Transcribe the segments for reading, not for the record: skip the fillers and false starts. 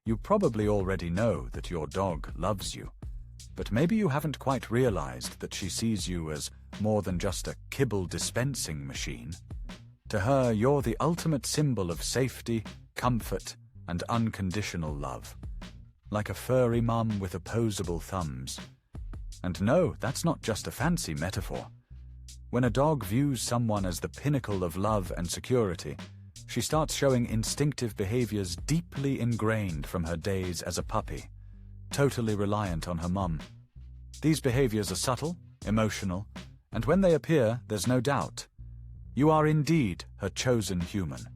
You probably already know that your dog loves you, but maybe you haven't quite realized that she sees you as more than just a kibble dispensing machine. To her, you're the ultimate symbol of safety, comfort, and unconditional love. Like a furry mum with opposable thumbs. And no, that's not just a fancy metaphor. When a dog views someone as the pinnacle of love and security, she starts showing instinctive behaviors deeply ingrained from her days as a puppy, totally reliant on her mum. These behaviors are subtle, emotional, and when they appear, there's no doubt. You are indeed her chosen human.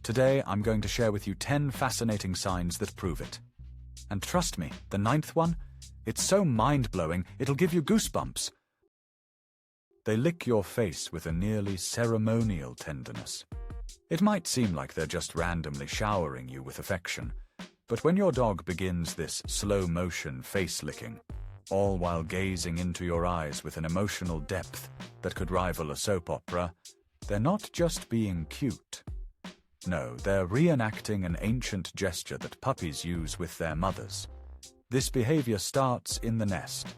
Today, I'm going to share with you 10 fascinating signs that prove it. And trust me, the 9th one, it's so mind-blowing, it'll give you goosebumps. They lick your face with a nearly ceremonial tenderness. It might seem like they're just randomly showering you with affection, but when your dog begins this slow-motion face-licking, all while gazing into your eyes with an emotional depth that could rival a soap opera, they're not just being cute. No, they're reenacting an ancient gesture that puppies use with their mothers. This behavior starts in the nest,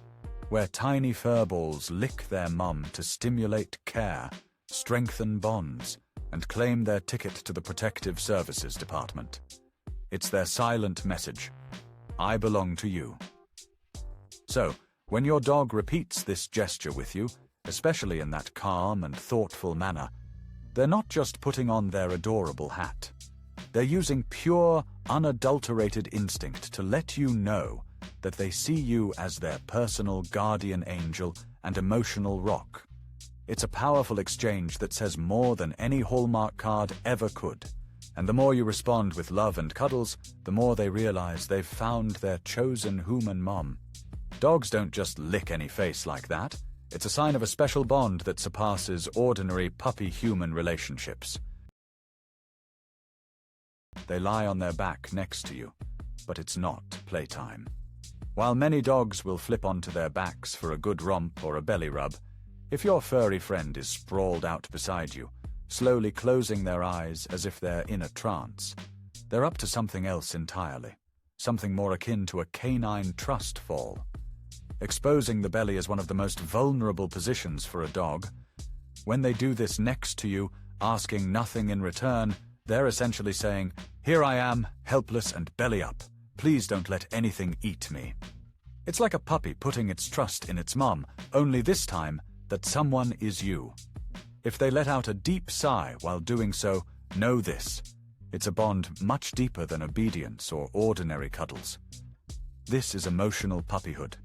where tiny furballs lick their mum to stimulate care, strengthen bonds, and claim their ticket to the Protective Services Department. It's their silent message, I belong to you. So, when your dog repeats this gesture with you, especially in that calm and thoughtful manner, they're not just putting on their adorable hat. They're using pure, unadulterated instinct to let you know that they see you as their personal guardian angel and emotional rock. It's a powerful exchange that says more than any Hallmark card ever could. And the more you respond with love and cuddles, the more they realize they've found their chosen human mom. Dogs don't just lick any face like that. It's a sign of a special bond that surpasses ordinary puppy-human relationships. They lie on their back next to you, but it's not playtime. While many dogs will flip onto their backs for a good romp or a belly rub, if your furry friend is sprawled out beside you, slowly closing their eyes as if they're in a trance, they're up to something else entirely, something more akin to a canine trust fall. Exposing the belly is one of the most vulnerable positions for a dog. When they do this next to you, asking nothing in return, they're essentially saying, "Here I am, helpless and belly up. Please don't let anything eat me." It's like a puppy putting its trust in its mum, only this time that someone is you. If they let out a deep sigh while doing so, know this. It's a bond much deeper than obedience or ordinary cuddles. This is emotional puppyhood.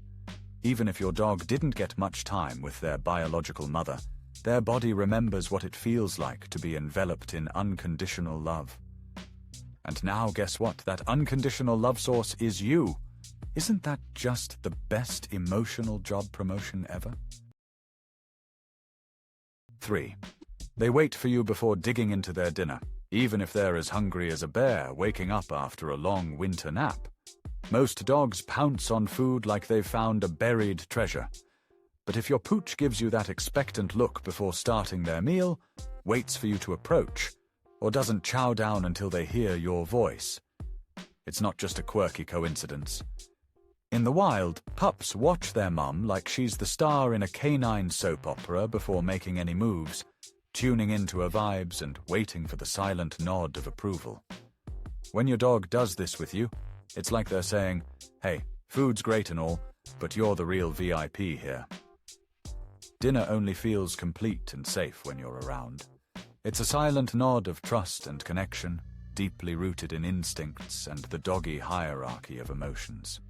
Even if your dog didn't get much time with their biological mother, their body remembers what it feels like to be enveloped in unconditional love. And now guess what? That unconditional love source is you. Isn't that just the best emotional job promotion ever? 3. They wait for you before digging into their dinner, even if they're as hungry as a bear waking up after a long winter nap. Most dogs pounce on food like they've found a buried treasure. But if your pooch gives you that expectant look before starting their meal, waits for you to approach, or doesn't chow down until they hear your voice, it's not just a quirky coincidence. In the wild, pups watch their mum like she's the star in a canine soap opera before making any moves, tuning into her vibes and waiting for the silent nod of approval. When your dog does this with you, it's like they're saying, "Hey, food's great and all, but you're the real VIP here." Dinner only feels complete and safe when you're around. It's a silent nod of trust and connection, deeply rooted in instincts and the doggy hierarchy of emotions.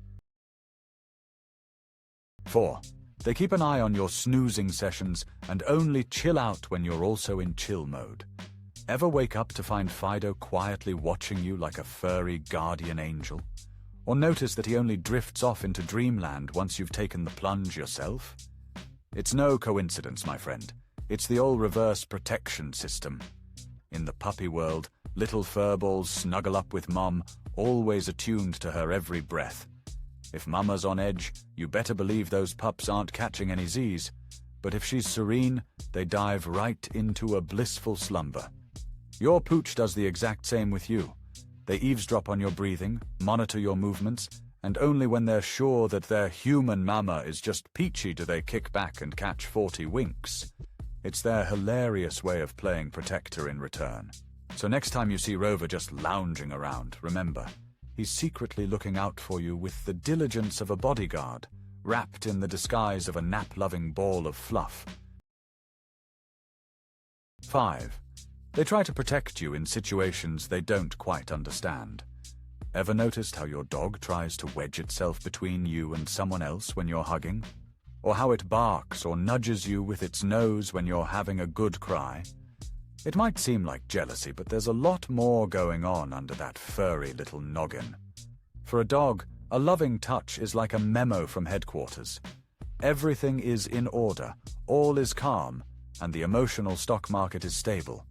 4. They keep an eye on your snoozing sessions and only chill out when you're also in chill mode. Ever wake up to find Fido quietly watching you like a furry guardian angel? Or notice that he only drifts off into dreamland once you've taken the plunge yourself? It's no coincidence, my friend. It's the old reverse protection system. In the puppy world, little furballs snuggle up with mum, always attuned to her every breath. If mama's on edge, you better believe those pups aren't catching any Z's. But if she's serene, they dive right into a blissful slumber. Your pooch does the exact same with you. They eavesdrop on your breathing, monitor your movements, and only when they're sure that their human mama is just peachy do they kick back and catch 40 winks. It's their hilarious way of playing protector in return. So next time you see Rover just lounging around, remember, he's secretly looking out for you with the diligence of a bodyguard, wrapped in the disguise of a nap-loving ball of fluff. 5. They try to protect you in situations they don't quite understand. Ever noticed how your dog tries to wedge itself between you and someone else when you're hugging? Or how it barks or nudges you with its nose when you're having a good cry? It might seem like jealousy, but there's a lot more going on under that furry little noggin. For a dog, a loving touch is like a memo from headquarters. Everything is in order, all is calm, and the emotional stock market is stable.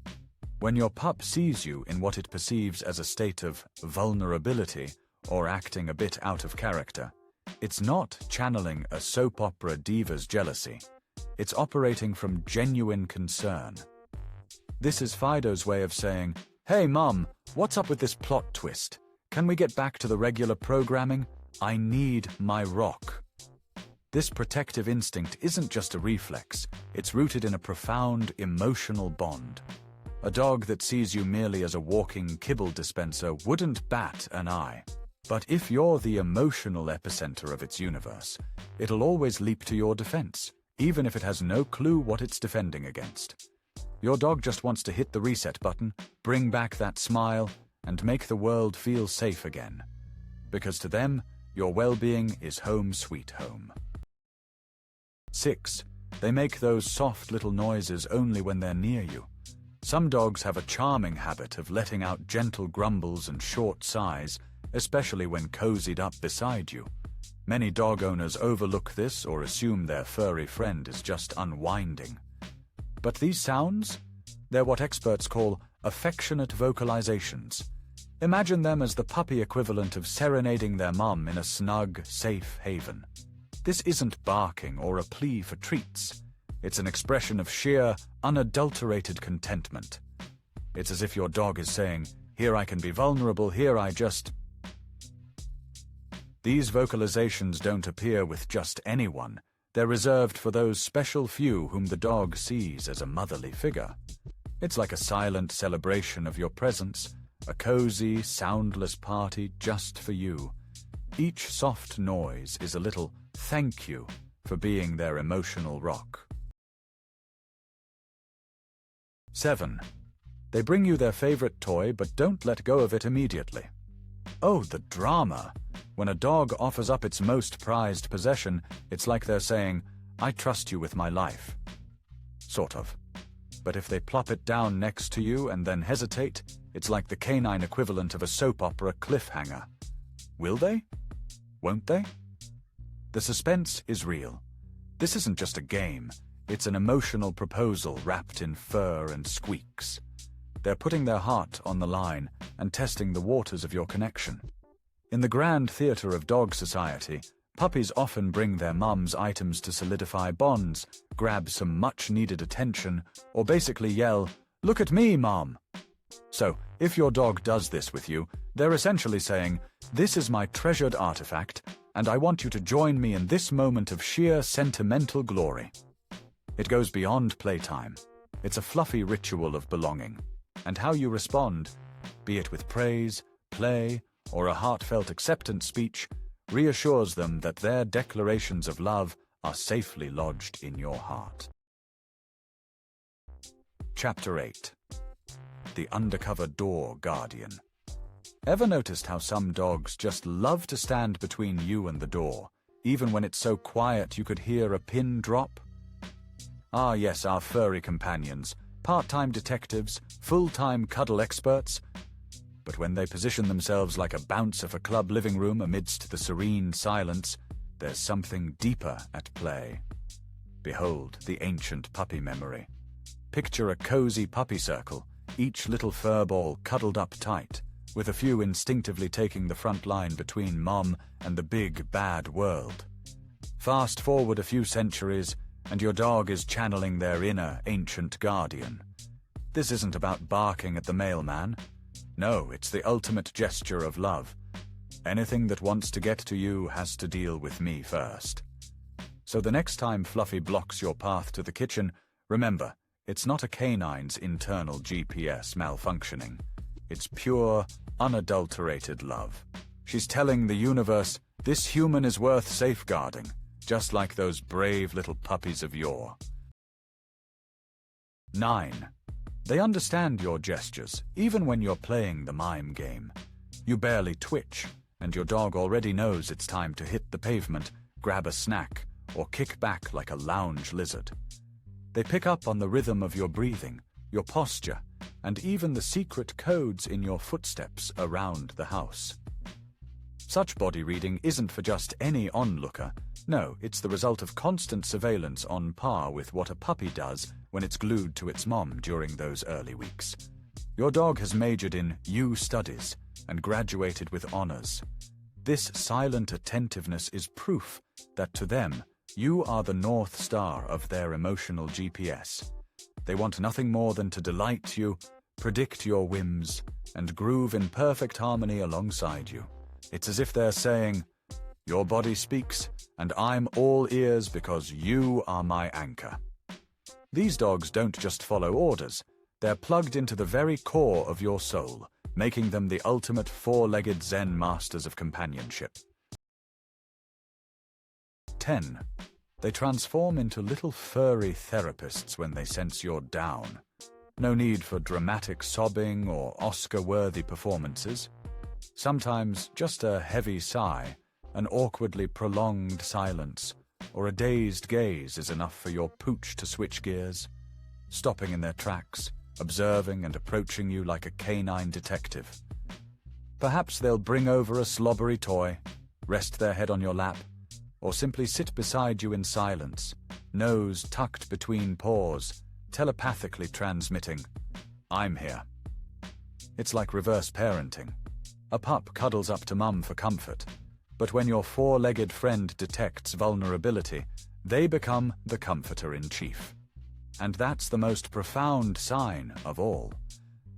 When your pup sees you in what it perceives as a state of vulnerability or acting a bit out of character, it's not channeling a soap opera diva's jealousy. It's operating from genuine concern. This is Fido's way of saying, "Hey Mum, what's up with this plot twist? Can we get back to the regular programming? I need my rock." This protective instinct isn't just a reflex, it's rooted in a profound emotional bond. A dog that sees you merely as a walking kibble dispenser wouldn't bat an eye. But if you're the emotional epicenter of its universe, it'll always leap to your defense, even if it has no clue what it's defending against. Your dog just wants to hit the reset button, bring back that smile, and make the world feel safe again. Because to them, your well-being is home sweet home. 6. They make those soft little noises only when they're near you. Some dogs have a charming habit of letting out gentle grumbles and short sighs, especially when cozied up beside you. Many dog owners overlook this or assume their furry friend is just unwinding. But these sounds? They're what experts call affectionate vocalizations. Imagine them as the puppy equivalent of serenading their mum in a snug, safe haven. This isn't barking or a plea for treats. It's an expression of sheer, unadulterated contentment. It's as if your dog is saying, "Here I can be vulnerable, here I just..." These vocalizations don't appear with just anyone. They're reserved for those special few whom the dog sees as a motherly figure. It's like a silent celebration of your presence, a cozy, soundless party just for you. Each soft noise is a little thank you for being their emotional rock. 7. They bring you their favorite toy but don't let go of it immediately. Oh, the drama! When a dog offers up its most prized possession, it's like they're saying, "I trust you with my life." Sort of. But if they plop it down next to you and then hesitate, it's like the canine equivalent of a soap opera cliffhanger. Will they? Won't they? The suspense is real. This isn't just a game, it's an emotional proposal wrapped in fur and squeaks. They're putting their heart on the line and testing the waters of your connection. In the grand theater of dog society, puppies often bring their mums items to solidify bonds, grab some much-needed attention, or basically yell, "Look at me, Mom!" So, if your dog does this with you, they're essentially saying, "This is my treasured artifact, and I want you to join me in this moment of sheer sentimental glory." It goes beyond playtime. It's a fluffy ritual of belonging. And how you respond, be it with praise, play, or a heartfelt acceptance speech, reassures them that their declarations of love are safely lodged in your heart. Chapter 8. The Undercover Door Guardian. Ever noticed how some dogs just love to stand between you and the door, even when it's so quiet you could hear a pin drop? Ah yes, our furry companions, part-time detectives, full-time cuddle experts. But when they position themselves like a bouncer for club living room amidst the serene silence, there's something deeper at play. Behold the ancient puppy memory. Picture a cozy puppy circle, each little fur ball cuddled up tight, with a few instinctively taking the front line between mom and the big, bad world. Fast forward a few centuries, and your dog is channeling their inner ancient guardian. This isn't about barking at the mailman. No, it's the ultimate gesture of love. Anything that wants to get to you has to deal with me first. So the next time Fluffy blocks your path to the kitchen, remember, it's not a canine's internal GPS malfunctioning. It's pure, unadulterated love. She's telling the universe, this human is worth safeguarding, just like those brave little puppies of yore. 9. They understand your gestures, even when you're playing the mime game. You barely twitch, and your dog already knows it's time to hit the pavement, grab a snack, or kick back like a lounge lizard. They pick up on the rhythm of your breathing, your posture, and even the secret codes in your footsteps around the house. Such body reading isn't for just any onlooker. No, it's the result of constant surveillance on par with what a puppy does when it's glued to its mom during those early weeks. Your dog has majored in U studies and graduated with honors. This silent attentiveness is proof that to them, you are the North Star of their emotional GPS. They want nothing more than to delight you, predict your whims, and groove in perfect harmony alongside you. It's as if they're saying, your body speaks, and I'm all ears because you are my anchor. These dogs don't just follow orders, they're plugged into the very core of your soul, making them the ultimate four-legged Zen masters of companionship. 10. They transform into little furry therapists when they sense you're down. No need for dramatic sobbing or Oscar-worthy performances. Sometimes just a heavy sigh, an awkwardly prolonged silence, or a dazed gaze is enough for your pooch to switch gears, stopping in their tracks, observing and approaching you like a canine detective. Perhaps they'll bring over a slobbery toy, rest their head on your lap, or simply sit beside you in silence, nose tucked between paws, telepathically transmitting, I'm here. It's like reverse parenting. A pup cuddles up to mum for comfort, but when your four-legged friend detects vulnerability, they become the comforter-in-chief. And that's the most profound sign of all.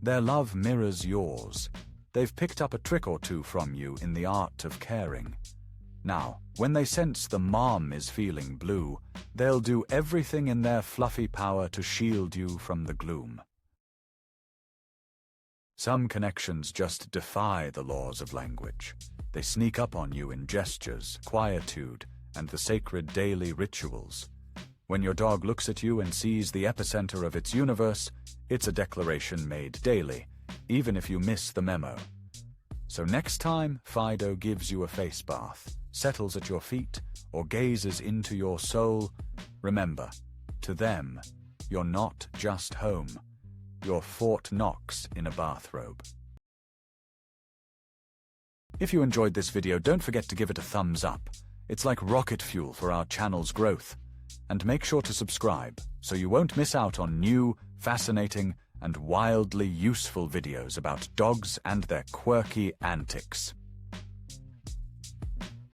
Their love mirrors yours. They've picked up a trick or two from you in the art of caring. Now, when they sense the mom is feeling blue, they'll do everything in their fluffy power to shield you from the gloom. Some connections just defy the laws of language. They sneak up on you in gestures, quietude, and the sacred daily rituals. When your dog looks at you and sees the epicenter of its universe, it's a declaration made daily, even if you miss the memo. So next time Fido gives you a face bath, settles at your feet, or gazes into your soul, remember, to them, you're not just home. You're Fort Knox in a bathrobe. If you enjoyed this video, don't forget to give it a thumbs up. It's like rocket fuel for our channel's growth. And make sure to subscribe so you won't miss out on new, fascinating, and wildly useful videos about dogs and their quirky antics.